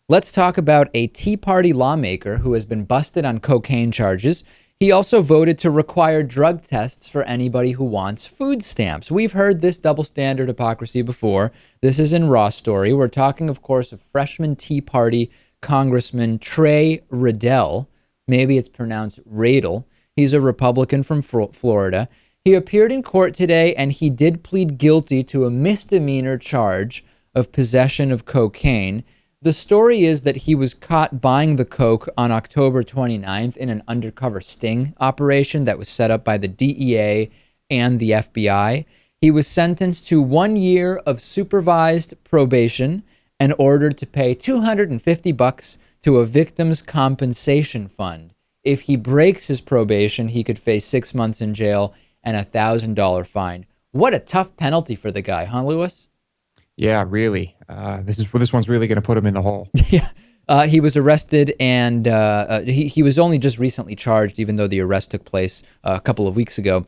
Let's talk about a Tea Party lawmaker who has been busted on cocaine charges. He also voted to require drug tests for anybody who wants food stamps. We've heard this double standard hypocrisy before. This is in Raw Story. We're talking, of course, of freshman Tea Party Congressman Trey Radel. Maybe it's pronounced Radel. He's a Republican from Florida. He appeared in court today and he did plead guilty to a misdemeanor charge of possession of cocaine. The story is that he was caught buying the coke on October 29th in an undercover sting operation that was set up by the DEA and the FBI. He was sentenced to 1 year of supervised probation and ordered to pay $250 to a victim's compensation fund. If he breaks his probation, he could face 6 months in jail and a $1,000 fine. What a tough penalty for the guy, huh, Lewis? Yeah, really. This one's really going to put him in the hole. Yeah. He was arrested and he was only just recently charged, even though the arrest took place a couple of weeks ago.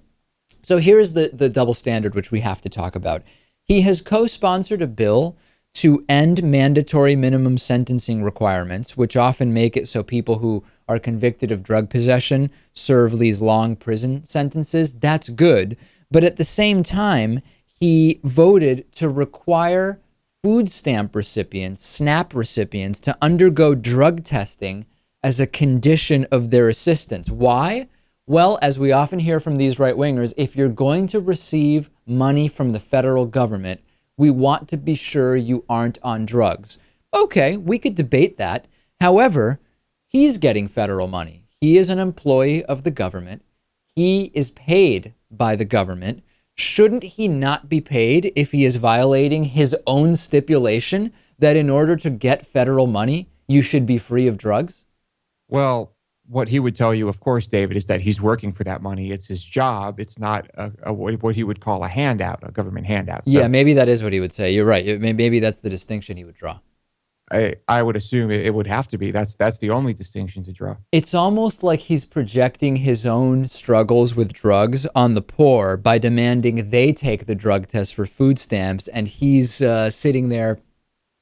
So here's the double standard, which we have to talk about. He has co-sponsored a bill to end mandatory minimum sentencing requirements, which often make it so people who are convicted of drug possession serve these long prison sentences. That's good. But at the same time, he voted to require food stamp recipients, SNAP recipients, to undergo drug testing as a condition of their assistance. Why? Well, as we often hear from these right-wingers, if you're going to receive money from the federal government, we want to be sure you aren't on drugs. Okay, we could debate that. However, he's getting federal money. He is an employee of the government. He is paid by the government. Shouldn't he not be paid if he is violating his own stipulation that in order to get federal money, you should be free of drugs? Well, what he would tell you, of course, David, is that he's working for that money. It's his job. It's not what he would call a handout, a government handout. So Yeah, maybe that is what he would say. You're right. Maybe that's the distinction he would draw. I would assume it would have to be. That's the only distinction to draw. It's almost like he's projecting his own struggles with drugs on the poor by demanding they take the drug test for food stamps, and he's sitting there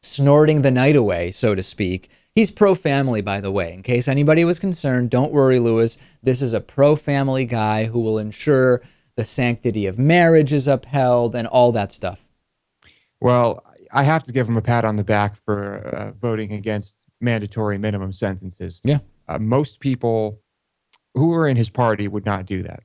snorting the night away, so to speak. He's pro-family, by the way. In case anybody was concerned, don't worry, Lewis. This is a pro-family guy who will ensure the sanctity of marriage is upheld and all that stuff. Well, I have to give him a pat on the back for voting against mandatory minimum sentences. Yeah. Most people who are in his party would not do that.